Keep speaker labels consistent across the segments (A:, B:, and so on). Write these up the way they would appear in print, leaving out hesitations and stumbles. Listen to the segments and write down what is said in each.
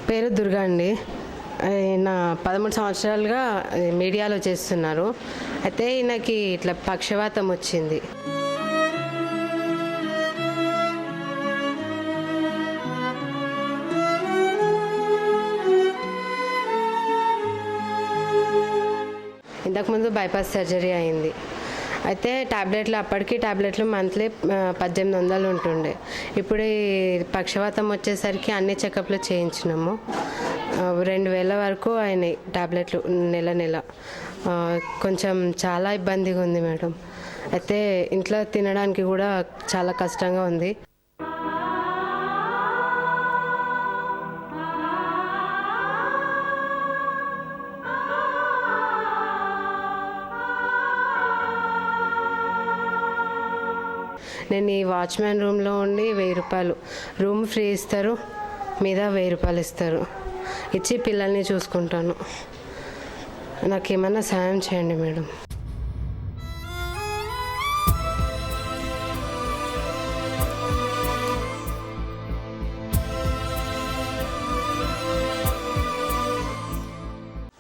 A: పేరు దుర్గా అండి. ఈయన 13 సంవత్సరాలుగా మీడియాలో చేస్తున్నారు. అయితే ఈయనకి ఇట్లా పక్షవాతం వచ్చింది. ఇంతకుముందు బైపాస్ సర్జరీ అయింది. అయితే అప్పటికి టాబ్లెట్లు మంత్లీ 1800 ఉంటుండే. ఇప్పుడు ఈ పక్షవాతం వచ్చేసరికి అన్ని చెకప్లు చేయించినాము. 2000 వరకు అయినాయి టాబ్లెట్లు నెల. కొంచెం చాలా ఇబ్బందిగా ఉంది మేడం. అయితే ఇంట్లో తినడానికి కూడా చాలా కష్టంగా ఉంది. నేను ఈ వాచ్మ్యాన్ రూమ్లో ఉండి 1000 రూపాయలు రూమ్ ఫ్రీ ఇస్తారు, మీద 1000 రూపాయలు ఇస్తారు. ఇచ్చి పిల్లల్ని చూసుకుంటాను. నాకేమన్నా సాయం చేయండి మేడం.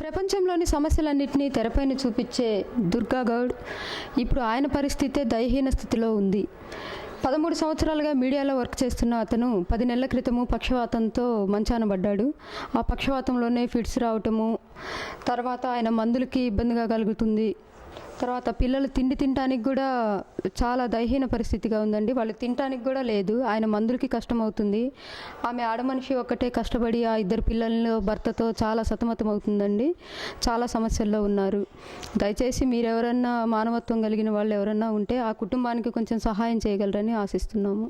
B: ప్రపంచంలోని సమస్యలన్నింటినీ తెరపైన చూపించే దుర్గా గౌడ్ ఇప్పుడు ఆయన పరిస్థితే దయహీన స్థితిలో ఉంది. 13 సంవత్సరాలుగా మీడియాలో వర్క్ చేస్తున్న అతను 10 నెలల క్రితము పక్షవాతంతో మంచాన పడ్డాడు. ఆ పక్షవాతంలోనే ఫిట్స్ రావటము, తర్వాత ఆయన మందులకి ఇబ్బందిగా కలుగుతుంది. తర్వాత పిల్లలు తినటానికి కూడా చాలా దయహీన పరిస్థితిగా ఉందండి. వాళ్ళు తినటానికి కూడా లేదు. ఆయన మందులకి కష్టం అవుతుంది. ఆమె ఆడమనిషి ఒక్కటే కష్టపడి ఆ 2 పిల్లల్లో భర్తతో చాలా సతమతం అవుతుందండి. చాలా సమస్యల్లో ఉన్నారు. దయచేసి మీరెవరన్నా మానవత్వం కలిగిన వాళ్ళు ఎవరన్నా ఉంటే ఆ కుటుంబానికి కొంచెం సహాయం చేయగలరని ఆశిస్తున్నాము.